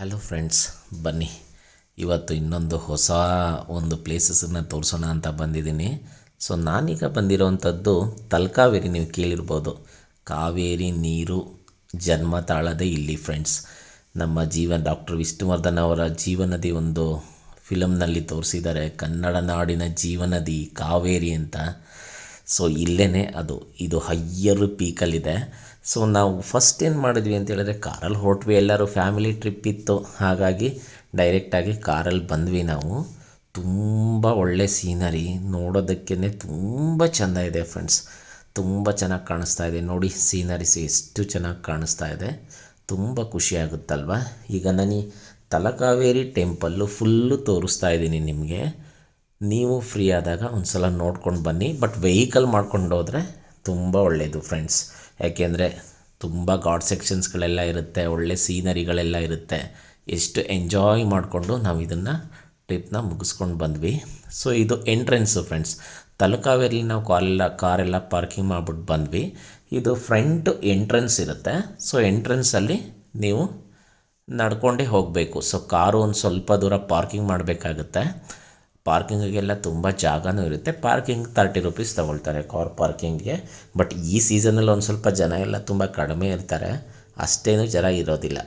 Hello friends, ಬನ್ನಿ ಇವತ್ತು ಇನ್ನೊಂದು ಹೊಸ ಒಂದು ಪ್ಲೇಸಸನ್ನು ತೋರಿಸೋಣ ಅಂತ ಬಂದಿದ್ದೀನಿ. ಸೊ ನಾನೀಗ ಬಂದಿರೋವಂಥದ್ದು ತಲಕಾವೇರಿ. ನೀವು ಕೇಳಿರ್ಬೋದು, ಕಾವೇರಿ ನೀರು ಜನ್ಮ ತಾಳದೆ ಇಲ್ಲಿ ಫ್ರೆಂಡ್ಸ್. ನಮ್ಮ ಡಾಕ್ಟರ್ ವಿಷ್ಣುವರ್ಧನ್ ಅವರ ಜೀವನದಿ ಒಂದು ಫಿಲಮ್ನಲ್ಲಿ ತೋರಿಸಿದ್ದಾರೆ, ಕನ್ನಡ ನಾಡಿನ ಜೀವನದಿ ಕಾವೇರಿ ಅಂತ. ಸೊ ಇಲ್ಲೇ ಇದು ಹೈಯರ್ ಪೀಕಲ್ಲಿದೆ. ಸೊ ನಾವು ಫಸ್ಟ್ ಏನು ಮಾಡಿದ್ವಿ ಅಂತ ಹೇಳಿದ್ರೆ, ಕಾರಲ್ಲಿ ಹೊರಟ್ವಿ, ಎಲ್ಲರೂ ಫ್ಯಾಮಿಲಿ ಟ್ರಿಪ್ ಇತ್ತು, ಹಾಗಾಗಿ ಡೈರೆಕ್ಟಾಗಿ ಕಾರಲ್ಲಿ ಬಂದ್ವಿ ನಾವು. ತುಂಬ ಒಳ್ಳೆ ಸೀನರಿ, ನೋಡೋದಕ್ಕೇ ತುಂಬ ಚೆಂದ ಇದೆ ಫ್ರೆಂಡ್ಸ್. ತುಂಬ ಚೆನ್ನಾಗಿ ಕಾಣಿಸ್ತಾ ಇದೆ ನೋಡಿ, ಸೀನರೀಸ್ ಎಷ್ಟು ಚೆನ್ನಾಗಿ ಕಾಣಿಸ್ತಾ ಇದೆ, ತುಂಬ ಖುಷಿಯಾಗುತ್ತಲ್ವ. ಈಗ ನಾನು ತಲಕಾವೇರಿ ಟೆಂಪಲ್ಲು ಫುಲ್ಲು ತೋರಿಸ್ತಾ ಇದ್ದೀನಿ ನಿಮಗೆ. ನೀವು ಫ್ರೀ ಆದಾಗ ಒಂದು ಸಲ ನೋಡ್ಕೊಂಡು ಬನ್ನಿ, ಬಟ್ ವೆಹಿಕಲ್ ಮಾಡ್ಕೊಂಡು ಹೋದರೆ ತುಂಬ ಒಳ್ಳೆಯದು ಫ್ರೆಂಡ್ಸ್. ಯಾಕೆಂದರೆ ತುಂಬ ಗಾಡ್ ಸೆಕ್ಷನ್ಸ್ಗಳೆಲ್ಲ ಇರುತ್ತೆ, ಒಳ್ಳೆ ಸೀನರಿಗಳೆಲ್ಲ ಇರುತ್ತೆ. ಎಷ್ಟು ಎಂಜಾಯ್ ಮಾಡಿಕೊಂಡು ನಾವು ಇದನ್ನು ಟ್ರಿಪ್ನ ಮುಗಿಸ್ಕೊಂಡು ಬಂದ್ವಿ. ಸೊ ಇದು ಎಂಟ್ರೆನ್ಸು ಫ್ರೆಂಡ್ಸ್. ತಲಕಾವೇರಿಲಿ ನಾವು ಕಾರೆಲ್ಲ ಪಾರ್ಕಿಂಗ್ ಮಾಡಿಬಿಟ್ಟು ಬಂದ್ವಿ. ಇದು ಫ್ರಂಟ್ ಎಂಟ್ರೆನ್ಸ್ ಇರುತ್ತೆ. ಸೊ ಎಂಟ್ರೆನ್ಸಲ್ಲಿ ನೀವು ನಡ್ಕೊಂಡೇ ಹೋಗಬೇಕು. ಸೊ ಕಾರು ಒಂದು ಸ್ವಲ್ಪ ದೂರ ಪಾರ್ಕಿಂಗ್ ಮಾಡಬೇಕಾಗುತ್ತೆ. ಪಾರ್ಕಿಂಗಿಗೆಲ್ಲ ತುಂಬ ಜಾಗನೂ ಇರುತ್ತೆ. ಪಾರ್ಕಿಂಗ್ 30 ರೂಪೀಸ್ ತೊಗೊಳ್ತಾರೆ ಕಾರ್ ಪಾರ್ಕಿಂಗ್ಗೆ. ಬಟ್ ಈ ಸೀಸನಲ್ಲಿ ಒಂದು ಸ್ವಲ್ಪ ಜನ ಎಲ್ಲ ತುಂಬ ಕಡಿಮೆ ಇರ್ತಾರೆ, ಅಷ್ಟೇನು ಜನ ಇರೋದಿಲ್ಲ.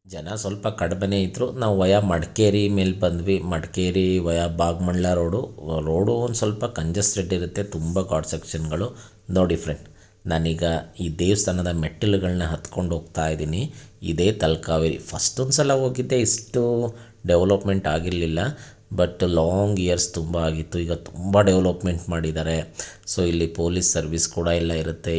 ಜನ ಸ್ವಲ್ಪ ಕಡಿಮೆನೇ ಇದ್ದರು. ನಾವು ವಯಾ ಮಡಿಕೇರಿ ಮೇಲೆ ಬಂದ್ವಿ. ಮಡಿಕೇರಿ ವಯಾ ಬಾಗಮಂಡ್ಲ ರೋಡು ಒಂದು ಸ್ವಲ್ಪ ಕಂಜಸ್ಟೆಡ್ ಇರುತ್ತೆ, ತುಂಬ ಗಾಡ್ ಸೆಕ್ಷನ್ಗಳು. ನೋಡಿ ಫ್ರೆಂಡ್, ನಾನೀಗ ಈ ದೇವಸ್ಥಾನದ ಮೆಟ್ಟಿಲುಗಳನ್ನ ಹತ್ಕೊಂಡು ಹೋಗ್ತಾ ಇದ್ದೀನಿ. ಇದೇ ತಲಕಾವೇರಿ. ಫಸ್ಟ್ ಒಂದು ಸಲ ಹೋಗಿದ್ದೆ, ಇಷ್ಟು ಡೆವಲಪ್ಮೆಂಟ್ ಆಗಿರಲಿಲ್ಲ. ಬಟ್ ಲಾಂಗ್ ಇಯರ್ಸ್ ತುಂಬ ಆಗಿತ್ತು. ಈಗ ತುಂಬ ಡೆವಲಪ್ಮೆಂಟ್ ಮಾಡಿದ್ದಾರೆ. ಸೊ ಇಲ್ಲಿ ಪೊಲೀಸ್ ಸರ್ವಿಸ್ ಕೂಡ ಎಲ್ಲ ಇರುತ್ತೆ.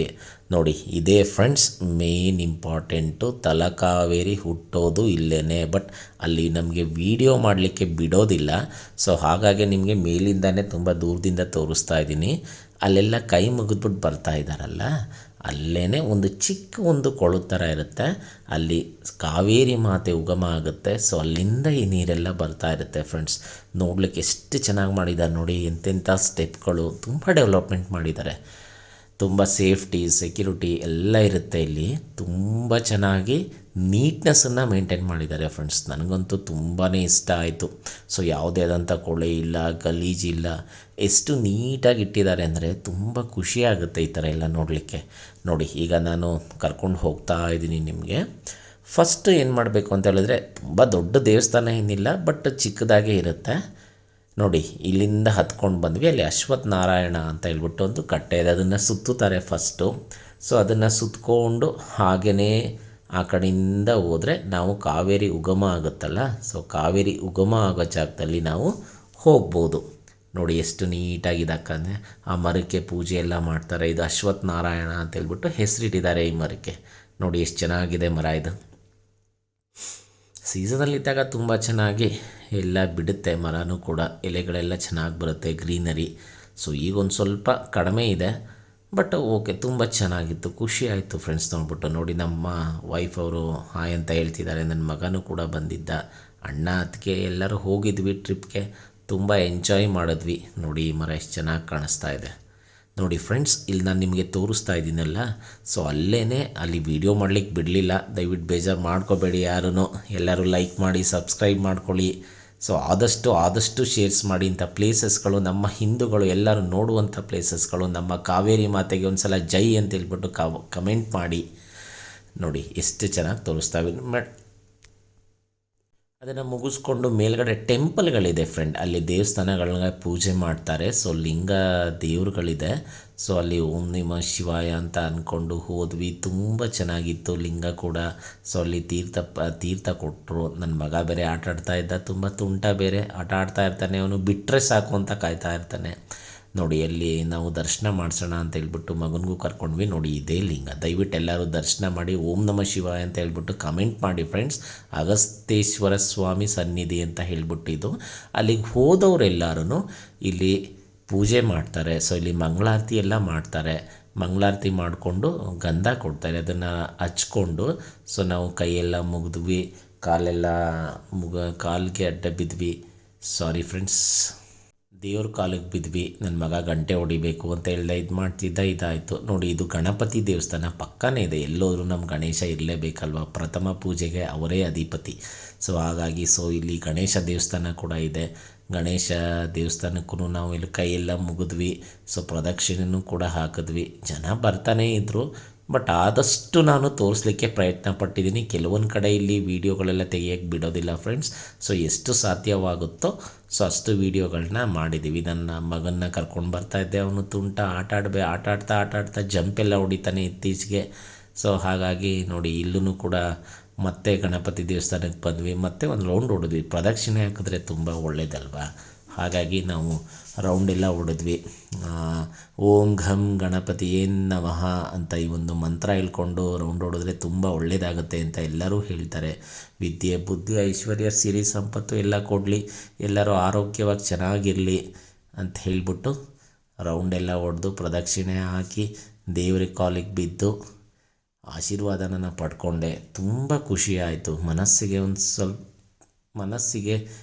ನೋಡಿ, ಇದೇ ಫ್ರೆಂಡ್ಸ್ ಮೇನ್ ಇಂಪಾರ್ಟೆಂಟು. ತಲಕಾವೇರಿ ಹುಟ್ಟೋದು ಇಲ್ಲೇ, ಬಟ್ ಅಲ್ಲಿ ನಮಗೆ ವಿಡಿಯೋ ಮಾಡಲಿಕ್ಕೆ ಬಿಡೋದಿಲ್ಲ. ಸೊ ಹಾಗಾಗಿ ನಿಮಗೆ ಮೇಲಿಂದನೇ ತುಂಬ ದೂರದಿಂದ ತೋರಿಸ್ತಾ ಇದ್ದೀನಿ. ಅಲ್ಲೆಲ್ಲ ಕೈ ಮುಗಿದ್ಬಿಟ್ಟು ಬರ್ತಾ ಇದ್ದಾರಲ್ಲ, ಅಲ್ಲೇ ಒಂದು ಚಿಕ್ಕ ಒಂದು ಕೊಳದ ಥರ ಇರುತ್ತೆ, ಅಲ್ಲಿ ಕಾವೇರಿ ಮಾತೆ ಉಗಮ ಆಗುತ್ತೆ. ಸೊ ಅಲ್ಲಿಂದ ಈ ನೀರೆಲ್ಲ ಬರ್ತಾ ಇರುತ್ತೆ ಫ್ರೆಂಡ್ಸ್. ನೋಡ್ಲಿಕ್ಕೆ ಎಷ್ಟು ಚೆನ್ನಾಗಿ ಮಾಡಿದ್ದಾರೆ ನೋಡಿ, ಎಂತೆಂಥ ಸ್ಟೆಪ್ಗಳು, ತುಂಬ ಡೆವಲಪ್ಮೆಂಟ್ ಮಾಡಿದ್ದಾರೆ. ತುಂಬ ಸೇಫ್ಟಿ, ಸೆಕ್ಯೂರಿಟಿ ಎಲ್ಲ ಇರುತ್ತೆ ಇಲ್ಲಿ. ತುಂಬ ಚೆನ್ನಾಗಿ ನೀಟ್ನೆಸ್ಸನ್ನು ಮೇಂಟೈನ್ ಮಾಡಿದ್ದಾರೆ ಫ್ರೆಂಡ್ಸ್. ನನಗಂತೂ ತುಂಬಾ ಇಷ್ಟ ಆಯಿತು. ಸೊ ಯಾವುದೇ ಆದಂಥ ಕೊಳೆ ಇಲ್ಲ, ಗಲೀಜಿಲ್ಲ, ಎಷ್ಟು ನೀಟಾಗಿ ಇಟ್ಟಿದ್ದಾರೆ ಅಂದರೆ ತುಂಬ ಖುಷಿಯಾಗುತ್ತೆ ಈ ಥರ ಎಲ್ಲ ನೋಡಲಿಕ್ಕೆ. ನೋಡಿ, ಈಗ ನಾನು ಕರ್ಕೊಂಡು ಹೋಗ್ತಾ ಇದ್ದೀನಿ ನಿಮಗೆ. ಫಸ್ಟ್ ಏನು ಮಾಡಬೇಕು ಅಂತ ಹೇಳಿದ್ರೆ, ತುಂಬ ದೊಡ್ಡ ದೇವಸ್ಥಾನ ಏನಿಲ್ಲ, ಬಟ್ ಚಿಕ್ಕದಾಗೇ ಇರುತ್ತೆ. ನೋಡಿ, ಇಲ್ಲಿಂದ ಹತ್ಕೊಂಡು ಬಂದ್ವಿ. ಅಲ್ಲಿ ಅಶ್ವತ್ಥ ನಾರಾಯಣ ಅಂತ ಹೇಳ್ಬಿಟ್ಟು ಒಂದು ಕಟ್ಟೆ ಇದೆ, ಅದನ್ನು ಸುತ್ತುತ್ತಾರೆ ಫಸ್ಟು. ಸೊ ಅದನ್ನು ಸುತ್ತಕೊಂಡು ಹಾಗೆಯೇ ಆ ಕಡೆಯಿಂದ ಹೋದರೆ ನಾವು ಕಾವೇರಿ ಉಗಮ ಆಗುತ್ತಲ್ಲ, ಸೊ ಕಾವೇರಿ ಉಗಮ ಆಗೋ ಜಾಗದಲ್ಲಿ ನಾವು ಹೋಗ್ಬೋದು. ನೋಡಿ ಎಷ್ಟು ನೀಟಾಗಿದ್ದಕ್ಕಂದರೆ ಆ ಮರಕ್ಕೆ ಪೂಜೆ ಎಲ್ಲ ಮಾಡ್ತಾರೆ. ಇದು ಅಶ್ವತ್ಥ ನಾರಾಯಣ ಅಂತ ಹೇಳ್ಬಿಟ್ಟು ಹೆಸರಿಟ್ಟಿದ್ದಾರೆ ಈ ಮರಕ್ಕೆ. ನೋಡಿ ಎಷ್ಟು ಚೆನ್ನಾಗಿದೆ ಮರ ಇದು. ಸೀಸನಲ್ಲಿದ್ದಾಗ ತುಂಬ ಚೆನ್ನಾಗಿ ಎಲ್ಲ ಬಿಡುತ್ತೆ ಮರನೂ ಕೂಡ, ಎಲೆಗಳೆಲ್ಲ ಚೆನ್ನಾಗಿ ಬರುತ್ತೆ, ಗ್ರೀನರಿ. ಸೊ ಈಗ ಒಂದು ಸ್ವಲ್ಪ ಕಡಿಮೆ ಇದೆ, ಬಟ್ ಓಕೆ, ತುಂಬ ಚೆನ್ನಾಗಿತ್ತು, ಖುಷಿ ಆಯಿತು ಫ್ರೆಂಡ್ಸ್ ನೋಡ್ಬಿಟ್ಟು. ನೋಡಿ, ನಮ್ಮ ವೈಫ್ ಅವರು ಹಾಯ್ ಅಂತ ಹೇಳ್ತಿದ್ದಾರೆ. ನನ್ನ ಮಗನೂ ಕೂಡ ಬಂದಿದ್ದ, ಅಣ್ಣ ಅತ್ತಿಗೆ ಎಲ್ಲರೂ ಹೋಗಿದ್ವಿ ಟ್ರಿಪ್ಗೆ, ತುಂಬ ಎಂಜಾಯ್ ಮಾಡಿದ್ವಿ. ನೋಡಿ ಈ ಮರ ಎಷ್ಟು ಚೆನ್ನಾಗಿ ಕಾಣಿಸ್ತಾ ಇದೆ ನೋಡಿ ಫ್ರೆಂಡ್ಸ್. ಇಲ್ಲಿ ನಾನು ನಿಮಗೆ ತೋರಿಸ್ತಾ ಇದ್ದೀನಲ್ಲ, ಸೊ ಅಲ್ಲಿ ವಿಡಿಯೋ ಮಾಡಲಿಕ್ಕೆ ಬಿಡಲಿಲ್ಲ. ದಯವಿಟ್ಟು ಬೇಜಾರು ಮಾಡ್ಕೋಬೇಡಿ ಯಾರೂ. ಎಲ್ಲರೂ ಲೈಕ್ ಮಾಡಿ, ಸಬ್ಸ್ಕ್ರೈಬ್ ಮಾಡ್ಕೊಳ್ಳಿ. ಸೊ ಆದಷ್ಟು ಶೇರ್ಸ್ ಮಾಡಿ. ಇಂಥ ಪ್ಲೇಸಸ್ಗಳು ನಮ್ಮ ಹಿಂದೂಗಳು ಎಲ್ಲರೂ ನೋಡುವಂಥ ಪ್ಲೇಸಸ್ಗಳು. ನಮ್ಮ ಕಾವೇರಿ ಮಾತೆಗೆ ಒಂದು ಸಲ ಜೈ ಅಂತ ಹೇಳ್ಬಿಟ್ಟು ಕಮೆಂಟ್ ಮಾಡಿ. ನೋಡಿ ಎಷ್ಟು ಚೆನ್ನಾಗಿ ತೋರಿಸ್ತಾವೆ. ಅದನ್ನು ಮುಗಿಸ್ಕೊಂಡು ಮೇಲ್ಗಡೆ ಟೆಂಪಲ್ಗಳಿದೆ ಫ್ರೆಂಡ್, ಅಲ್ಲಿ ದೇವಸ್ಥಾನಗಳನ್ನ ಪೂಜೆ ಮಾಡ್ತಾರೆ. ಸೊ ಲಿಂಗ ದೇವ್ರುಗಳಿದೆ. ಸೊ ಅಲ್ಲಿ ಓಂ ನಮಃ ಶಿವಾಯ ಅಂತ ಅಂದ್ಕೊಂಡು ಹೋದ್ವಿ. ತುಂಬ ಚೆನ್ನಾಗಿತ್ತು ಲಿಂಗ ಕೂಡ. ಸೊ ಅಲ್ಲಿ ತೀರ್ಥ ಕೊಟ್ಟರು. ನನ್ನ ಮಗ ಬೇರೆ ಆಟ ಆಡ್ತಾ ಇದ್ದ, ತುಂಬ ತುಂಟ ಬೇರೆ, ಆಟ ಆಡ್ತಾ ಇರ್ತಾನೆ ಅವನು, ಬಿಟ್ಟರೆ ಸಾಕು ಅಂತ ಕಾಯ್ತಾ ಇರ್ತಾನೆ. ನೋಡಿ, ಅಲ್ಲಿ ನಾವು ದರ್ಶನ ಮಾಡಿಸೋಣ ಅಂತ ಹೇಳ್ಬಿಟ್ಟು ಮಗನಿಗೂ ಕರ್ಕೊಂಡ್ವಿ. ನೋಡಿ ಇದೇ ಲಿಂಗ, ದಯವಿಟ್ಟು ಎಲ್ಲರೂ ದರ್ಶನ ಮಾಡಿ. ಓಂ ನಮಃ ಶಿವಾಯ ಅಂತ ಹೇಳ್ಬಿಟ್ಟು ಕಮೆಂಟ್ ಮಾಡಿ ಫ್ರೆಂಡ್ಸ್. ಅಗಸ್ತೇಶ್ವರ ಸ್ವಾಮಿ ಸನ್ನಿಧಿ ಅಂತ ಹೇಳ್ಬಿಟ್ಟು ಇದು. ಅಲ್ಲಿಗೆ ಹೋದವರೆಲ್ಲರೂ ಇಲ್ಲಿ ಪೂಜೆ ಮಾಡ್ತಾರೆ. ಸೊ ಇಲ್ಲಿ ಮಂಗಳಾರತಿ ಎಲ್ಲ ಮಾಡ್ತಾರೆ. ಮಂಗಳಾರತಿ ಮಾಡಿಕೊಂಡು ಗಂಧ ಕೊಡ್ತಾರೆ, ಅದನ್ನು ಹಚ್ಕೊಂಡು. ಸೊ ನಾವು ಕೈಯೆಲ್ಲ ಮುಗಿದ್ವಿ, ಕಾಲಿಗೆ ಅಡ್ಡ ಬಿದ್ವಿ. Sorry friends. ದೇವ್ರ ಕಾಲಿಗೆ ಬಿದ್ವಿ. ನನ್ನ ಮಗ ಗಂಟೆ ಹೊಡಿಬೇಕು ಅಂತ ಹೇಳ್ದೆ, ಇದು ಮಾಡ್ತಿದ್ದ, ಇದಾಯಿತು ನೋಡಿ. ಇದು ಗಣಪತಿ ದೇವಸ್ಥಾನ ಪಕ್ಕನೇ ಇದೆ, ಎಲ್ಲೋದ್ರೂ ನಮ್ಮ ಗಣೇಶ ಇರಲೇಬೇಕಲ್ವ, ಪ್ರಥಮ ಪೂಜೆಗೆ ಅವರೇ ಅಧಿಪತಿ. ಸೊ ಹಾಗಾಗಿ ಇಲ್ಲಿ ಗಣೇಶ ದೇವಸ್ಥಾನ ಕೂಡ ಇದೆ. ಗಣೇಶ ದೇವಸ್ಥಾನಕ್ಕೂ ನಾವು ಇಲ್ಲಿ ಕೈಯೆಲ್ಲ ಮುಗಿದ್ವಿ. ಸೊ ಪ್ರದಕ್ಷಿಣೆನೂ ಕೂಡ ಹಾಕಿದ್ವಿ. ಜನ ಬರ್ತಾನೇ ಇದ್ದರು, ಬಟ್ ಆದಷ್ಟು ನಾನು ತೋರಿಸ್ಲಿಕ್ಕೆ ಪ್ರಯತ್ನ ಪಟ್ಟಿದ್ದೀನಿ. ಕೆಲವೊಂದು ಕಡೆ ಇಲ್ಲಿ ವೀಡಿಯೋಗಳೆಲ್ಲ ತೆಗಿಯೋಕ್ಕೆ ಬಿಡೋದಿಲ್ಲ ಫ್ರೆಂಡ್ಸ್. ಸೊ ಎಷ್ಟು ಸಾಧ್ಯವಾಗುತ್ತೋ ಸೊ ಅಷ್ಟು ವೀಡಿಯೋಗಳನ್ನ ಮಾಡಿದ್ದೀವಿ. ನನ್ನ ಮಗನ್ನ ಕರ್ಕೊಂಡು ಬರ್ತಾಯಿದ್ದೆ, ಅವನು ತುಂಟ ಆಟ ಆಡ್ತಾ ಜಂಪೆಲ್ಲ ಹೊಡಿತಾನೆ ಇತ್ತೀಚೆಗೆ. ಸೊ ಹಾಗಾಗಿ ನೋಡಿ, ಇಲ್ಲೂ ಕೂಡ ಮತ್ತೆ ಗಣಪತಿ ದೇವಸ್ಥಾನಕ್ಕೆ ಬಂದ್ವಿ, ಮತ್ತೆ ಒಂದು ರೌಂಡ್ ಹೊಡೆದ್ವಿ. ಪ್ರದಕ್ಷಿಣೆ ಹಾಕಿದ್ರೆ ತುಂಬ ಒಳ್ಳೇದಲ್ವ, ಹಾಗಾಗಿ ನಾವು ರೌಂಡೆಲ್ಲ ಹೊಡೆದ್ವಿ. ಓಂ ಘಂ ಗಣಪತಿ ಏನ್ ನಮಃ ಅಂತ ಈ ಒಂದು ಮಂತ್ರ ಹೇಳ್ಕೊಂಡು ರೌಂಡ್ ಹೊಡೆದ್ರೆ ತುಂಬ ಒಳ್ಳೆಯದಾಗುತ್ತೆ ಅಂತ ಎಲ್ಲರೂ ಹೇಳ್ತಾರೆ. ವಿದ್ಯೆ, ಬುದ್ಧಿ, ಐಶ್ವರ್ಯ, ಸಿರಿ, ಸಂಪತ್ತು ಎಲ್ಲ ಕೊಡಲಿ, ಎಲ್ಲರೂ ಆರೋಗ್ಯವಾಗಿ ಚೆನ್ನಾಗಿರಲಿ ಅಂತ ಹೇಳಿಬಿಟ್ಟು ರೌಂಡೆಲ್ಲ ಹೊಡೆದು ಪ್ರದಕ್ಷಿಣೆ ಹಾಕಿ ದೇವ್ರಿಗೆ ಕಾಲಿಗೆ ಬಿದ್ದು ಆಶೀರ್ವಾದನ ಪಡ್ಕೊಂಡೆ. ತುಂಬ ಖುಷಿ ಆಯಿತು. ಮನಸ್ಸಿಗೆ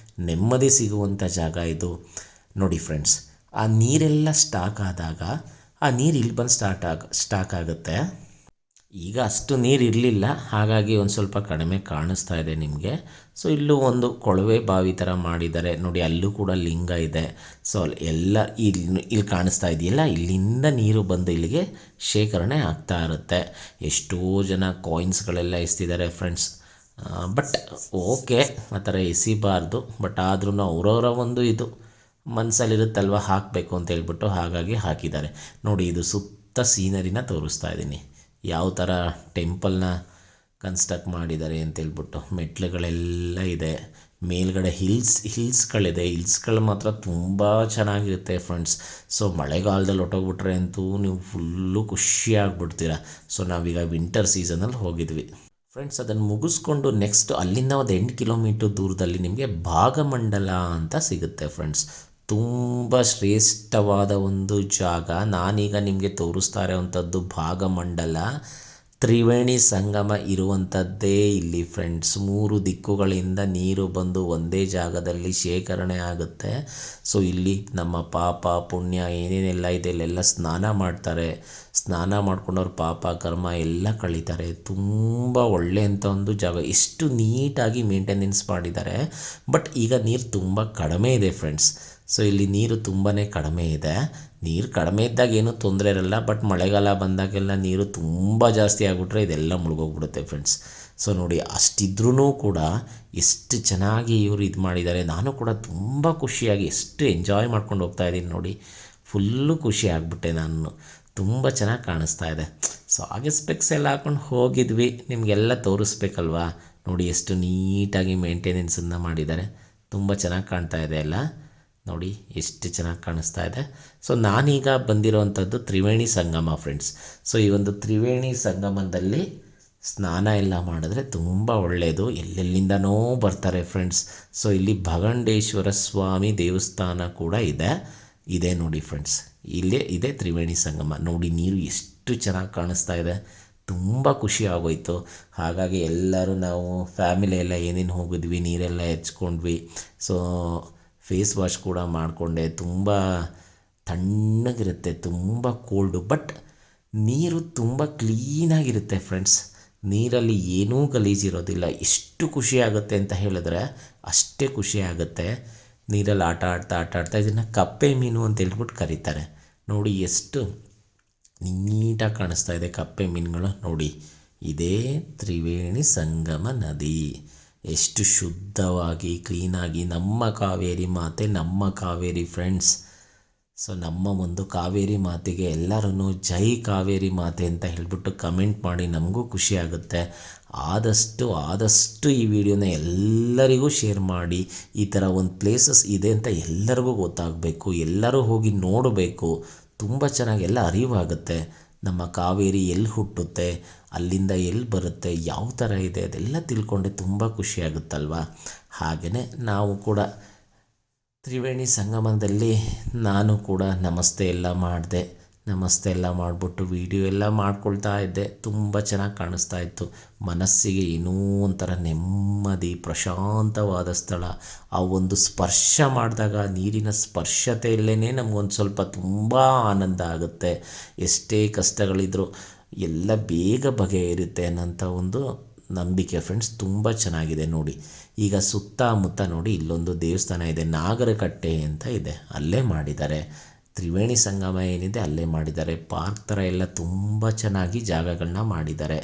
ನೆಮ್ಮದಿ ಸಿಗುವಂಥ ಜಾಗ ಇದು ನೋಡಿ ಫ್ರೆಂಡ್ಸ್. ಆ ನೀರೆಲ್ಲ ಸ್ಟಾಕ್ ಆದಾಗ ಆ ನೀರು ಇಲ್ಲಿ ಬಂದು ಸ್ಟಾಕ್ ಆಗುತ್ತೆ. ಈಗ ಅಷ್ಟು ನೀರು ಇರಲಿಲ್ಲ, ಹಾಗಾಗಿ ಒಂದು ಸ್ವಲ್ಪ ಕಡಿಮೆ ಕಾಣಿಸ್ತಾ ಇದೆ ನಿಮಗೆ. ಸೊ ಇಲ್ಲೂ ಒಂದು ಕೊಳವೆ ಬಾವಿ ಥರ ಮಾಡಿದ್ದಾರೆ ನೋಡಿ, ಅಲ್ಲೂ ಕೂಡ ಲಿಂಗ ಇದೆ. ಸೊ ಎಲ್ಲ ಇಲ್ಲಿ ಕಾಣಿಸ್ತಾ ಇದೆಯಲ್ಲ, ಇಲ್ಲಿಂದ ನೀರು ಬಂದು ಇಲ್ಲಿಗೆ ಶೇಖರಣೆ ಆಗ್ತಾ ಇರುತ್ತೆ. ಎಷ್ಟೋ ಜನ ಕಾಯಿನ್ಸ್ಗಳೆಲ್ಲ ಎಸ್ತಿದ್ದಾರೆ ಫ್ರೆಂಡ್ಸ್. ಬಟ್ ಓಕೆ, ಆ ಥರ ಎಸಿಬಾರ್ದು, ಬಟ್ ಆದ್ರೂ ಅವರವರ ಒಂದು ಇದು ಮನಸ್ಸಲ್ಲಿರುತ್ತಲ್ವ, ಹಾಕಬೇಕು ಅಂತ ಹೇಳ್ಬಿಟ್ಟು ಹಾಗಾಗಿ ಹಾಕಿದ್ದಾರೆ ನೋಡಿ. ಇದು ಸುತ್ತ ಸೀನರಿನ ತೋರಿಸ್ತಾ ಇದ್ದೀನಿ, ಯಾವ ಥರ ಟೆಂಪಲ್ನ ಕನ್ಸ್ಟ್ರಕ್ಟ್ ಮಾಡಿದ್ದಾರೆ ಅಂತೇಳ್ಬಿಟ್ಟು. ಮೆಟ್ಲುಗಳೆಲ್ಲ ಇದೆ, ಮೇಲ್ಗಡೆ ಹಿಲ್ಸ್ಗಳಿದೆ. ಹಿಲ್ಸ್ಗಳು ಮಾತ್ರ ತುಂಬ ಚೆನ್ನಾಗಿರುತ್ತೆ ಫ್ರೆಂಡ್ಸ್. ಸೊ ಮಳೆಗಾಲದಲ್ಲಿ ಹೊಟ್ಟೋಗ್ಬಿಟ್ರೆ ಅಂತೂ ನೀವು ಫುಲ್ಲು ಖುಷಿಯಾಗ್ಬಿಡ್ತೀರ. ಸೊ ನಾವೀಗ ವಿಂಟರ್ ಸೀಸನಲ್ಲಿ ಹೋಗಿದ್ವಿ ಫ್ರೆಂಡ್ಸ್. ಅದನ್ನು ಮುಗಿಸ್ಕೊಂಡು ನೆಕ್ಸ್ಟ್ ಅಲ್ಲಿಂದ ಒಂದು 8 ಕಿಲೋಮೀಟರ್ ದೂರದಲ್ಲಿ ನಿಮಗೆ ಭಾಗಮಂಡಲ ಅಂತ ಸಿಗುತ್ತೆ ಫ್ರೆಂಡ್ಸ್. ತುಂಬ ಶ್ರೇಷ್ಠವಾದ ಒಂದು ಜಾಗ. ನಾನೀಗ ನಿಮಗೆ ತೋರಿಸ್ತಾ ಇರೋವಂಥದ್ದು ಭಾಗಮಂಡಲ. ತ್ರಿವೇಣಿ ಸಂಗಮ ಇರುವಂಥದ್ದೇ ಇಲ್ಲಿ ಫ್ರೆಂಡ್ಸ್. 3 ದಿಕ್ಕುಗಳಿಂದ ನೀರು ಬಂದು ಒಂದೇ ಜಾಗದಲ್ಲಿ ಶೇಖರಣೆ ಆಗುತ್ತೆ. ಸೊ ಇಲ್ಲಿ ನಮ್ಮ ಪಾಪ ಪುಣ್ಯ ಏನೇನೆಲ್ಲ ಇದೆ ಇಲ್ಲೆಲ್ಲ ಸ್ನಾನ ಮಾಡ್ತಾರೆ. ಸ್ನಾನ ಮಾಡ್ಕೊಂಡವ್ರು ಪಾಪ ಕರ್ಮ ಎಲ್ಲ ಕಳೀತಾರೆ. ತುಂಬ ಒಳ್ಳೆ ಅಂತ ಒಂದು ಜಾಗ. ಎಷ್ಟು ನೀಟಾಗಿ ಮೇಂಟೆನೆನ್ಸ್ ಮಾಡಿದ್ದಾರೆ. ಬಟ್ ಈಗ ನೀರು ತುಂಬ ಕಡಿಮೆ ಇದೆ ಫ್ರೆಂಡ್ಸ್. ಸೊ ಇಲ್ಲಿ ನೀರು ತುಂಬಾ ಕಡಿಮೆ ಇದೆ. ನೀರು ಕಡಿಮೆ ಇದ್ದಾಗ ಏನೂ ತೊಂದರೆ ಇರಲ್ಲ, ಬಟ್ ಮಳೆಗಾಲ ಬಂದಾಗೆಲ್ಲ ನೀರು ತುಂಬ ಜಾಸ್ತಿ ಆಗಿಬಿಟ್ರೆ ಇದೆಲ್ಲ ಮುಳುಗೋಗ್ಬಿಡುತ್ತೆ ಫ್ರೆಂಡ್ಸ್. ಸೊ ನೋಡಿ, ಅಷ್ಟಿದ್ರೂ ಕೂಡ ಎಷ್ಟು ಚೆನ್ನಾಗಿ ಇವರು ಇದು ಮಾಡಿದ್ದಾರೆ. ನಾನು ಕೂಡ ತುಂಬ ಖುಷಿಯಾಗಿ ಎಷ್ಟು ಎಂಜಾಯ್ ಮಾಡ್ಕೊಂಡು ಹೋಗ್ತಾ ಇದ್ದೀನಿ ನೋಡಿ. ಫುಲ್ಲು ಖುಷಿ ಆಗಿಬಿಟ್ಟೆ ನಾನು. ತುಂಬ ಚೆನ್ನಾಗಿ ಕಾಣಿಸ್ತಾ ಇದೆ. ಸೊ ಹಾಗೆ ಸ್ಪೆಕ್ಸ್ ಎಲ್ಲ ಹಾಕ್ಕೊಂಡು ಹೋಗಿದ್ವಿ, ನಿಮಗೆಲ್ಲ ತೋರಿಸ್ಬೇಕಲ್ವಾ. ನೋಡಿ ಎಷ್ಟು ನೀಟಾಗಿ ಮೇಂಟೆನೆನ್ಸನ್ನು ಮಾಡಿದ್ದಾರೆ. ತುಂಬ ಚೆನ್ನಾಗಿ ಕಾಣ್ತಾ ಇದೆ ಎಲ್ಲ ನೋಡಿ, ಎಷ್ಟು ಚೆನ್ನಾಗಿ ಕಾಣಿಸ್ತಾ ಇದೆ. ಸೊ ನಾನೀಗ ಬಂದಿರೋವಂಥದ್ದು ತ್ರಿವೇಣಿ ಸಂಗಮ ಫ್ರೆಂಡ್ಸ್. ಸೊ ಈ ಒಂದು ತ್ರಿವೇಣಿ ಸಂಗಮದಲ್ಲಿ ಸ್ನಾನ ಎಲ್ಲ ಮಾಡಿದ್ರೆ ತುಂಬ ಒಳ್ಳೆಯದು. ಎಲ್ಲೆಲ್ಲಿಂದನೋ ಬರ್ತಾರೆ ಫ್ರೆಂಡ್ಸ್. ಸೊ ಇಲ್ಲಿ ಭಗಂಡೇಶ್ವರ ಸ್ವಾಮಿ ದೇವಸ್ಥಾನ ಕೂಡ ಇದೆ ನೋಡಿ ಫ್ರೆಂಡ್ಸ್. ಇಲ್ಲೇ ಇದೆ ತ್ರಿವೇಣಿ ಸಂಗಮ. ನೋಡಿ ನೀರು ಎಷ್ಟು ಚೆನ್ನಾಗಿ ಕಾಣಿಸ್ತಾ ಇದೆ. ತುಂಬ ಖುಷಿ ಆಗೋಯ್ತು. ಹಾಗಾಗಿ ಎಲ್ಲರೂ ನಾವು ಫ್ಯಾಮಿಲಿ ಎಲ್ಲ ಏನೇನು ಹೋಗಿದ್ವಿ, ನೀರೆಲ್ಲ ಹೆಚ್ಕೊಂಡ್ವಿ. ಸೊ ಫೇಸ್ ವಾಶ್ ಕೂಡ ಮಾಡಿಕೊಂಡೆ. ತುಂಬ ತಣ್ಣಗಿರುತ್ತೆ, ತುಂಬ ಕೋಲ್ಡು, ಬಟ್ ನೀರು ತುಂಬ ಕ್ಲೀನಾಗಿರುತ್ತೆ ಫ್ರೆಂಡ್ಸ್. ನೀರಲ್ಲಿ ಏನೂ ಗಲೀಜಿರೋದಿಲ್ಲ. ಎಷ್ಟು ಖುಷಿ ಆಗುತ್ತೆ ಅಂತ ಹೇಳಿದ್ರೆ ಅಷ್ಟೇ ಖುಷಿ ಆಗುತ್ತೆ. ನೀರಲ್ಲಿ ಆಟ ಆಡ್ತಾ ಇದನ್ನು ಕಪ್ಪೆ ಮೀನು ಅಂತ ಹೇಳ್ಬಿಟ್ಟು ಕರೀತಾರೆ ನೋಡಿ. ಎಷ್ಟು ನೀಟಾಗಿ ಕಾಣಿಸ್ತಾ ಇದೆ ಕಪ್ಪೆ ಮೀನುಗಳು ನೋಡಿ. ಇದೇ ತ್ರಿವೇಣಿ ಸಂಗಮ ನದಿ. ಎಷ್ಟು ಶುದ್ಧವಾಗಿ ಕ್ಲೀನಾಗಿ ನಮ್ಮ ಕಾವೇರಿ ಮಾತೆ, ನಮ್ಮ ಕಾವೇರಿ ಫ್ರೆಂಡ್ಸ್. ಸೊ ನಮ್ಮ ಒಂದು ಕಾವೇರಿ ಮಾತೆಗೆ ಎಲ್ಲರೂ ಜೈ ಕಾವೇರಿ ಮಾತೆ ಅಂತ ಹೇಳಿಬಿಟ್ಟು ಕಮೆಂಟ್ ಮಾಡಿ, ನಮಗೂ ಖುಷಿ ಆಗುತ್ತೆ. ಆದಷ್ಟು ಈ ವಿಡಿಯೋನ ಎಲ್ಲರಿಗೂ ಶೇರ್ ಮಾಡಿ. ಈ ಥರ ಒಂದು ಪ್ಲೇಸಸ್ ಇದೆ ಅಂತ ಎಲ್ಲರಿಗೂ ಗೊತ್ತಾಗಬೇಕು, ಎಲ್ಲರೂ ಹೋಗಿ ನೋಡಬೇಕು. ತುಂಬ ಚೆನ್ನಾಗಿ ಎಲ್ಲ ಅರಿವಾಗುತ್ತೆ. ನಮ್ಮ ಕಾವೇರಿ ಎಲ್ಲಿ ಹುಟ್ಟುತ್ತೆ, ಅಲ್ಲಿಂದ ಎಲ್ಲಿ ಬರುತ್ತೆ, ಯಾವ ಥರ ಇದೆ ಅದೆಲ್ಲ ತಿಳ್ಕೊಂಡೆ ತುಂಬ ಖುಷಿಯಾಗುತ್ತಲ್ವ. ಹಾಗೆಯೇ ನಾವು ಕೂಡ ತ್ರಿವೇಣಿ ಸಂಗಮದಲ್ಲಿ ನಾನು ಕೂಡ ನಮಸ್ತೆ ಎಲ್ಲ ಮಾಡಿದೆ. ನಮಸ್ತೆ ಎಲ್ಲ ಮಾಡಿಬಿಟ್ಟು ವೀಡಿಯೋ ಎಲ್ಲ ಮಾಡ್ಕೊಳ್ತಾ ಇದ್ದೆ. ತುಂಬ ಚೆನ್ನಾಗಿ ಕಾಣಿಸ್ತಾ ಇತ್ತು. ಮನಸ್ಸಿಗೆ ಏನೋ ಒಂಥರ ನೆಮ್ಮದಿ, ಪ್ರಶಾಂತವಾದ ಸ್ಥಳ. ಆ ಒಂದು ಸ್ಪರ್ಶ ಮಾಡಿದಾಗ ನೀರಿನ ಸ್ಪರ್ಶತೆಯಲ್ಲೇ ನಮಗೊಂದು ಸ್ವಲ್ಪ ತುಂಬ ಆನಂದ ಆಗುತ್ತೆ. ಎಷ್ಟೇ ಕಷ್ಟಗಳಿದ್ರೂ ಎಲ್ಲ ಬೇಗ ಬಗೆಹರಿಯುತ್ತೆ ಅನ್ನೋಂಥ ಒಂದು ನಂಬಿಕೆ ಫ್ರೆಂಡ್ಸ್. ತುಂಬ ಚೆನ್ನಾಗಿದೆ ನೋಡಿ. ಈಗ ಸುತ್ತಮುತ್ತ ನೋಡಿ ಇಲ್ಲೊಂದು ದೇವಸ್ಥಾನ ಇದೆ, ನಾಗರಕಟ್ಟೆ ಅಂತ ಇದೆ, ಅಲ್ಲೇ ಮಾಡಿದ್ದಾರೆ. ತ್ರಿವೇಣಿ ಸಂಗಮ ಏನಿದೆ ಅಲ್ಲೇ ಮಾಡಿದ್ದಾರೆ. ಪಾರ್ಕ್ ಥರ ಎಲ್ಲ ತುಂಬ ಚೆನ್ನಾಗಿ ಜಾಗಗಳನ್ನ ಮಾಡಿದ್ದಾರೆ.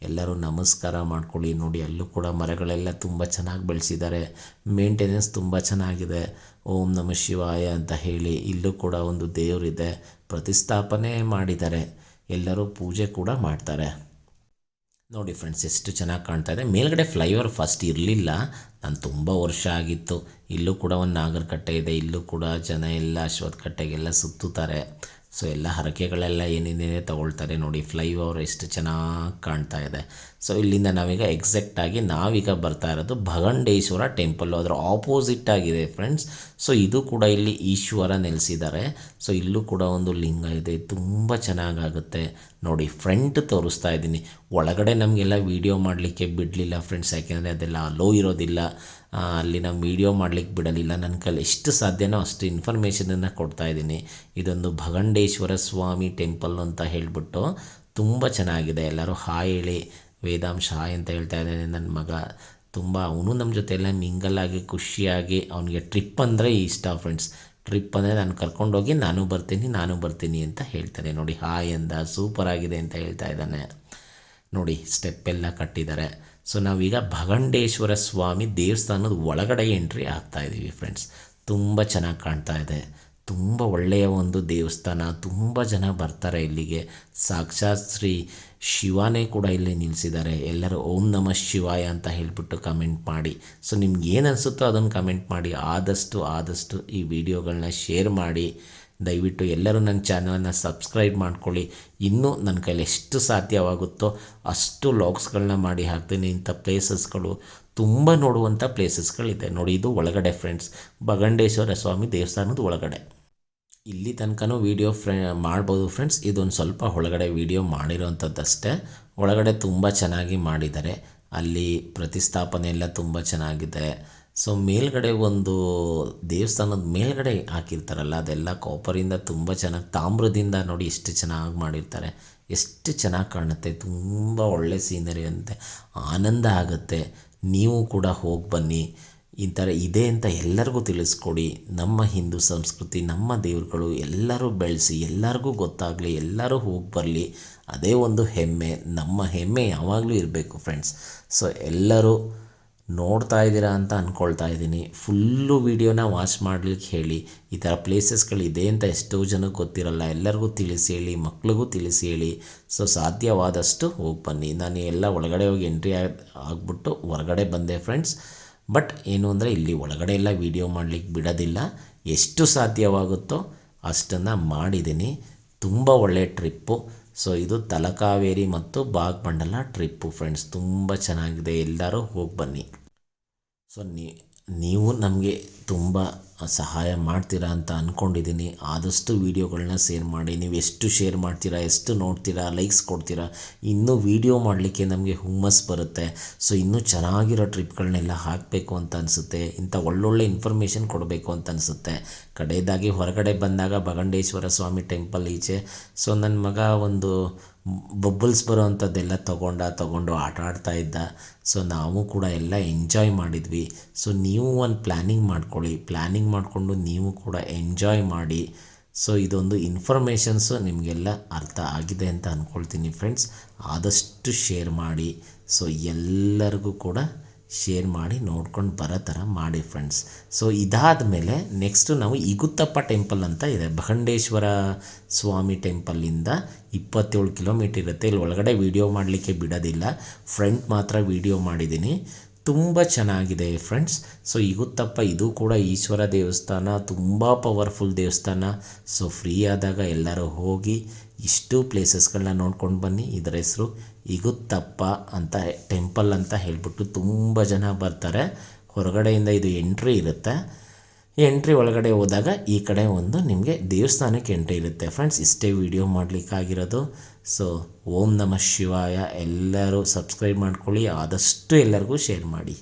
ಎಲ್ಲರೂ ನಮಸ್ಕಾರ ಮಾಡ್ಕೊಳ್ಳಿ. ನೋಡಿ ಅಲ್ಲೂ ಕೂಡ ಮರಗಳೆಲ್ಲ ತುಂಬ ಚೆನ್ನಾಗಿ ಬೆಳೆಸಿದ್ದಾರೆ. ಮೇಂಟೆನೆನ್ಸ್ ತುಂಬ ಚೆನ್ನಾಗಿದೆ. ಓಂ ನಮಃ ಶಿವಾಯ ಅಂತ ಹೇಳಿ ಇಲ್ಲೂ ಕೂಡ ಒಂದು ದೇವರಿದೆ, ಪ್ರತಿಷ್ಠಾಪನೆ ಮಾಡಿದ್ದಾರೆ. ಎಲ್ಲರೂ ಪೂಜೆ ಕೂಡ ಮಾಡ್ತಾರೆ. ನೋಡಿ ಫ್ರೆಂಡ್ಸ್ ಎಷ್ಟು ಚೆನ್ನಾಗಿ ಕಾಣ್ತಾ ಇದೆ. ಮೇಲ್ಗಡೆ ಫ್ಲೈಓವರ್ ಫಸ್ಟ್ ಇರಲಿಲ್ಲ, ನಾನು ತುಂಬ ವರ್ಷ ಆಗಿತ್ತು. ಇಲ್ಲೂ ಕೂಡ ಒಂದು ನಾಗರಕಟ್ಟೆ ಇದೆ. ಇಲ್ಲೂ ಕೂಡ ಜನ ಎಲ್ಲ ಅಶ್ವತ್ಥಕಟ್ಟೆಗೆಲ್ಲ ಸುತ್ತುತ್ತಾರೆ. ಸೊ ಎಲ್ಲ ಹರಕೆಗಳೆಲ್ಲ ಏನೇನೇ ತಗೊಳ್ತಾರೆ. ನೋಡಿ ಫ್ಲೈಓವರ್ ಎಷ್ಟು ಚೆನ್ನಾಗಿ ಕಾಣ್ತಾ ಇದೆ. ಸೊ ಇಲ್ಲಿಂದ ನಾವೀಗ ಎಕ್ಸಾಕ್ಟಾಗಿ ನಾವೀಗ ಬರ್ತಾ ಇರೋದು ಭಗಂಡೇಶ್ವರ ಟೆಂಪಲ್ಲು, ಅದರ ಆಪೋಸಿಟ್ ಆಗಿದೆ ಫ್ರೆಂಡ್ಸ್. ಸೊ ಇದು ಕೂಡ ಇಲ್ಲಿ ಈಶ್ವರ ನೆಲೆಸಿದ್ದಾರೆ. ಸೊ ಇಲ್ಲೂ ಕೂಡ ಒಂದು ಲಿಂಗ ಇದೆ, ತುಂಬ ಚೆನ್ನಾಗಾಗುತ್ತೆ. ನೋಡಿ ಫ್ರಂಟ್ ತೋರಿಸ್ತಾ ಇದ್ದೀನಿ. ಒಳಗಡೆ ನಮಗೆಲ್ಲ ವೀಡಿಯೋ ಮಾಡಲಿಕ್ಕೆ ಬಿಡಲಿಲ್ಲ ಫ್ರೆಂಡ್ಸ್, ಯಾಕೆಂದರೆ ಅದೆಲ್ಲ ಅಲೋ ಇರೋದಿಲ್ಲ. ಅಲ್ಲಿ ನಾವು ವೀಡಿಯೋ ಮಾಡಲಿಕ್ಕೆ ಬಿಡಲಿಲ್ಲ. ನನ್ನ ಕೈಲಿ ಎಷ್ಟು ಸಾಧ್ಯನೋ ಅಷ್ಟು ಇನ್ಫಾರ್ಮೇಷನನ್ನು ಕೊಡ್ತಾಯಿದ್ದೀನಿ. ಇದೊಂದು ಭಗಂಡೇಶ್ವರ ಸ್ವಾಮಿ ಟೆಂಪಲ್ ಅಂತ ಹೇಳಿಬಿಟ್ಟು ತುಂಬ ಚೆನ್ನಾಗಿದೆ. ಎಲ್ಲರೂ ಹಾಯ್ ಹೇಳಿ. ವೇದಾಂಶ ಹಾಯ್ ಅಂತ ಹೇಳ್ತಾ ಇದ್ದಾನೆ ನನ್ನ ಮಗ. ತುಂಬ ಅವನು ನಮ್ಮ ಜೊತೆ ಎಲ್ಲ ಮಿಂಗಲಾಗಿ ಖುಷಿಯಾಗಿ, ಅವನಿಗೆ ಟ್ರಿಪ್ ಅಂದರೆ ಇಷ್ಟ ಫ್ರೆಂಡ್ಸ್. ಟ್ರಿಪ್ ಅಂದರೆ ನಾನು ಕರ್ಕೊಂಡೋಗಿ ನಾನು ಬರ್ತೀನಿ ಅಂತ ಹೇಳ್ತಾನೆ. ನೋಡಿ ಹಾಯ್ ಅಂದ, ಸೂಪರಾಗಿದೆ ಅಂತ ಹೇಳ್ತಾ ಇದ್ದಾನೆ. ನೋಡಿ ಸ್ಟೆಪ್ಪೆಲ್ಲ ಕಟ್ಟಿದ್ದಾರೆ. ಸೊ ನಾವೀಗ ಭಗಂಡೇಶ್ವರ ಸ್ವಾಮಿ ದೇವಸ್ಥಾನದ ಒಳಗಡೆ ಎಂಟ್ರಿ ಆಗ್ತಾಯಿದ್ದೀವಿ ಫ್ರೆಂಡ್ಸ್. ತುಂಬ ಚೆನ್ನಾಗಿ ಕಾಣ್ತಾ ಇದೆ. ತುಂಬ ಒಳ್ಳೆಯ ಒಂದು ದೇವಸ್ಥಾನ. ತುಂಬ ಜನ ಬರ್ತಾರೆ ಇಲ್ಲಿಗೆ. ಸಾಕ್ಷಾತ್ ಶ್ರೀ ಶಿವನೇ ಕೂಡ ಇಲ್ಲಿ ನಿಲ್ಲಿಸಿದ್ದಾರೆ. ಎಲ್ಲರೂ ಓಂ ನಮಃ ಶಿವಾಯ ಅಂತ ಹೇಳಿಬಿಟ್ಟು ಕಮೆಂಟ್ ಮಾಡಿ. ಸೊ ನಿಮ್ಗೆ ಏನು ಅನಿಸುತ್ತೋ ಅದನ್ನು ಕಮೆಂಟ್ ಮಾಡಿ. ಆದಷ್ಟು ಈ ವಿಡಿಯೋಗಳನ್ನ ಶೇರ್ ಮಾಡಿ. ದಯವಿಟ್ಟು ಎಲ್ಲರೂ ನನ್ನ ಚಾನಲನ್ನು ಸಬ್ಸ್ಕ್ರೈಬ್ ಮಾಡ್ಕೊಳ್ಳಿ. ಇನ್ನೂ ನನ್ನ ಕೈಲಿ ಎಷ್ಟು ಸಾಧ್ಯವಾಗುತ್ತೋ ಅಷ್ಟು ವ್ಲಾಗ್ಸ್ಗಳನ್ನ ಮಾಡಿ ಹಾಕ್ತೀನಿ. ಇಂಥ ಪ್ಲೇಸಸ್ಗಳು ತುಂಬ ನೋಡುವಂಥ ಪ್ಲೇಸಸ್ಗಳಿದೆ. ನೋಡಿ ಇದು ಒಳಗಡೆ ಫ್ರೆಂಡ್ಸ್, ಭಗಂಡೇಶ್ವರ ಸ್ವಾಮಿ ದೇವಸ್ಥಾನದ ಒಳಗಡೆ. ಇಲ್ಲಿ ತನಕನೂ ವೀಡಿಯೋ ಮಾಡ್ಬೋದು ಫ್ರೆಂಡ್ಸ್. ಇದೊಂದು ಸ್ವಲ್ಪ ಒಳಗಡೆ ವೀಡಿಯೋ ಮಾಡಿರೋವಂಥದ್ದಷ್ಟೇ. ಒಳಗಡೆ ತುಂಬ ಚೆನ್ನಾಗಿ ಮಾಡಿದ್ದಾರೆ. ಅಲ್ಲಿ ಪ್ರತಿಷ್ಠಾಪನೆ ಎಲ್ಲ ತುಂಬ ಚೆನ್ನಾಗಿದೆ. ಸೊ ಮೇಲ್ಗಡೆ ಒಂದು ದೇವಸ್ಥಾನದ ಮೇಲ್ಗಡೆ ಹಾಕಿರ್ತಾರಲ್ಲ, ಅದೆಲ್ಲ ಕಾಪರಿಂದ ತುಂಬ ಚೆನ್ನಾಗಿ, ತಾಮ್ರದಿಂದ ನೋಡಿ ಎಷ್ಟು ಚೆನ್ನಾಗಿ ಮಾಡಿರ್ತಾರೆ. ಎಷ್ಟು ಚೆನ್ನಾಗಿ ಕಾಣುತ್ತೆ. ತುಂಬ ಒಳ್ಳೆ ಸೀನರಿ ಅಂತೆ, ಆನಂದ ಆಗುತ್ತೆ. ನೀವು ಕೂಡ ಹೋಗಿ ಬನ್ನಿ. ಈ ಥರ ಇದೆ ಅಂತ ಎಲ್ಲರಿಗೂ ತಿಳಿಸ್ಕೊಡಿ. ನಮ್ಮ ಹಿಂದೂ ಸಂಸ್ಕೃತಿ, ನಮ್ಮ ದೇವರುಗಳು ಎಲ್ಲರೂ ಬೆಳೆಸಿ, ಎಲ್ಲರಿಗೂ ಗೊತ್ತಾಗಲಿ, ಎಲ್ಲರೂ ಹೋಗಿ ಬರಲಿ. ಅದೇ ಒಂದು ಹೆಮ್ಮೆ. ನಮ್ಮ ಹೆಮ್ಮೆ ಯಾವಾಗಲೂ ಇರಬೇಕು ಫ್ರೆಂಡ್ಸ್. ಸೊ ಎಲ್ಲರೂ ನೋಡ್ತಾ ಇದ್ದೀರಾ ಅಂತ ಅಂದ್ಕೊಳ್ತಾ ಇದ್ದೀನಿ. ಫುಲ್ಲು ವೀಡಿಯೋನ ವಾಚ್ ಮಾಡಲಿಕ್ಕೆ ಹೇಳಿ. ಈ ಥರ ಪ್ಲೇಸಸ್ಗಳಿದೆ ಅಂತ ಎಷ್ಟೋ ಜನಕ್ಕೆ ಗೊತ್ತಿರಲ್ಲ. ಎಲ್ಲರಿಗೂ ತಿಳಿಸಿ ಹೇಳಿ, ಮಕ್ಳಿಗೂ ತಿಳಿಸಿ ಹೇಳಿ. ಸೊ ಸಾಧ್ಯವಾದಷ್ಟು ಹೋಗಿ ಬನ್ನಿ. ನಾನು ಎಲ್ಲ ಒಳಗಡೆ ಹೋಗಿ ಎಂಟ್ರಿ ಆಗಿಬಿಟ್ಟು ಹೊರಗಡೆ ಬಂದೆ ಫ್ರೆಂಡ್ಸ್. ಬಟ್ ಏನು ಅಂದರೆ ಇಲ್ಲಿ ಒಳಗಡೆ ಎಲ್ಲ ವೀಡಿಯೋ ಮಾಡಲಿಕ್ಕೆ ಬಿಡೋದಿಲ್ಲ. ಎಷ್ಟು ಸಾಧ್ಯವಾಗುತ್ತೋ ಅಷ್ಟನ್ನು ಮಾಡಿದ್ದೀನಿ. ತುಂಬ ಒಳ್ಳೆಯ ಟ್ರಿಪ್ಪು. ಸೊ ಇದು ತಲಕಾವೇರಿ ಮತ್ತು ಭಾಗಮಂಡಲ ಟ್ರಿಪ್ಪು ಫ್ರೆಂಡ್ಸ್. ತುಂಬ ಚೆನ್ನಾಗಿದೆ. ಎಲ್ಲರೂ ಹೋಗಿ ಬನ್ನಿ. ಸೊ ನೀವು ನಮಗೆ ತುಂಬ ಸಹಾಯ ಮಾಡ್ತೀರಾ ಅಂತ ಅಂದ್ಕೊಂಡಿದ್ದೀನಿ. ಆದಷ್ಟು ವೀಡಿಯೋಗಳನ್ನ ಶೇರ್ ಮಾಡಿ. ನೀವು ಎಷ್ಟು ಶೇರ್ ಮಾಡ್ತೀರಾ, ಎಷ್ಟು ನೋಡ್ತೀರಾ, ಲೈಕ್ಸ್ ಕೊಡ್ತೀರಾ, ಇನ್ನೂ ವೀಡಿಯೋ ಮಾಡಲಿಕ್ಕೆ ನಮಗೆ ಹುಮ್ಮಸ್ಸು ಬರುತ್ತೆ. ಸೊ ಇನ್ನೂ ಚೆನ್ನಾಗಿರೋ ಟ್ರಿಪ್ಗಳನ್ನೆಲ್ಲ ಹಾಕಬೇಕು ಅಂತ ಅನಿಸುತ್ತೆ. ಇಂಥ ಒಳ್ಳೊಳ್ಳೆ ಇನ್ಫಾರ್ಮೇಷನ್ ಕೊಡಬೇಕು ಅಂತ ಅನಿಸುತ್ತೆ. ಕಡೆಯದಾಗಿ ಹೊರಗಡೆ ಬಂದಾಗ ಭಗಂಡೇಶ್ವರ ಸ್ವಾಮಿ ಟೆಂಪಲ್ ಈಚೆ ಸೊ ನನ್ನ ಮಗ ಒಂದು ಬಬಲ್ಸ್ ಬರೋ ಅಂಥದ್ದೆಲ್ಲ ತೊಗೊಂಡು ಆಟ ಆಡ್ತಾ ಇದ್ದ. ಸೊ ನಾವು ಕೂಡ ಎಲ್ಲ ಎಂಜಾಯ್ ಮಾಡಿದ್ವಿ. ಸೊ ನೀವು ಒಂದು ಪ್ಲ್ಯಾನಿಂಗ್ ಮಾಡಿಕೊಂಡು ನೀವು ಕೂಡ ಎಂಜಾಯ್ ಮಾಡಿ. ಸೊ ಇದೊಂದು ಇನ್ಫಾರ್ಮೇಷನ್ಸು ನಿಮಗೆಲ್ಲ ಅರ್ಥ ಆಗಿದೆ ಅಂತ ಅಂದ್ಕೊಳ್ತೀನಿ ಫ್ರೆಂಡ್ಸ್. ಆದಷ್ಟು ಶೇರ್ ಮಾಡಿ. ಸೊ ಎಲ್ಲರಿಗೂ ಕೂಡ ಶೇರ್ ಮಾಡಿ ನೋಡ್ಕೊಂಡು ಬರೋ ಥರ ಮಾಡಿ ಫ್ರೆಂಡ್ಸ್. ಸೊ ಇದಾದ ಮೇಲೆ ನೆಕ್ಸ್ಟು ನಾವು ಇಗುತ್ತಪ್ಪ ಟೆಂಪಲ್ ಅಂತ ಇದೆ. ಭಗಂಡೇಶ್ವರ ಸ್ವಾಮಿ ಟೆಂಪಲ್ಲಿಂದ 27 ಕಿಲೋಮೀಟರ್ ಇರುತ್ತೆ. ಇಲ್ಲಿ ಒಳಗಡೆ ವೀಡಿಯೋ ಮಾಡಲಿಕ್ಕೆ ಬಿಡೋದಿಲ್ಲ, ಫ್ರಂಟ್ ಮಾತ್ರ ವೀಡಿಯೋ ಮಾಡಿದ್ದೀನಿ. ತುಂಬ ಚೆನ್ನಾಗಿದೆ ಫ್ರೆಂಡ್ಸ್. ಸೊ ಇಗುತ್ತಪ್ಪ ಇದು ಕೂಡ ಈಶ್ವರ ದೇವಸ್ಥಾನ, ತುಂಬ ಪವರ್ಫುಲ್ ದೇವಸ್ಥಾನ. ಸೊ ಫ್ರೀ ಆದಾಗ ಎಲ್ಲರೂ ಹೋಗಿ ಇಷ್ಟು ಪ್ಲೇಸಸ್ಗಳನ್ನ ನೋಡ್ಕೊಂಡು ಬನ್ನಿ. ಇದರ ಹೆಸರು ಇಗುತ್ತಪ್ಪ ಅಂತ ಟೆಂಪಲ್ ಅಂತ ಹೇಳಿಬಿಟ್ಟು ತುಂಬ ಜನ ಬರ್ತಾರೆ. ಹೊರಗಡೆಯಿಂದ ಇದು ಎಂಟ್ರಿ ಇರುತ್ತೆ. ಎಂಟ್ರಿ ಒಳಗಡೆ ಹೋದಾಗ ಈ ಕಡೆ ಒಂದು ನಿಮಗೆ ದೇವಸ್ಥಾನಕ್ಕೆ ಎಂಟ್ರಿ ಇರುತ್ತೆ ಫ್ರೆಂಡ್ಸ್. ಇಷ್ಟೇ ವಿಡಿಯೋ ಮಾಡಲಿಕ್ಕಾಗಿರೋದು. ಸೊ ಓಂ ನಮಃ ಶಿವಾಯ. ಎಲ್ಲರೂ ಸಬ್ಸ್ಕ್ರೈಬ್ ಮಾಡ್ಕೊಳ್ಳಿ, ಆದಷ್ಟು ಎಲ್ಲರಿಗೂ ಶೇರ್ ಮಾಡಿ.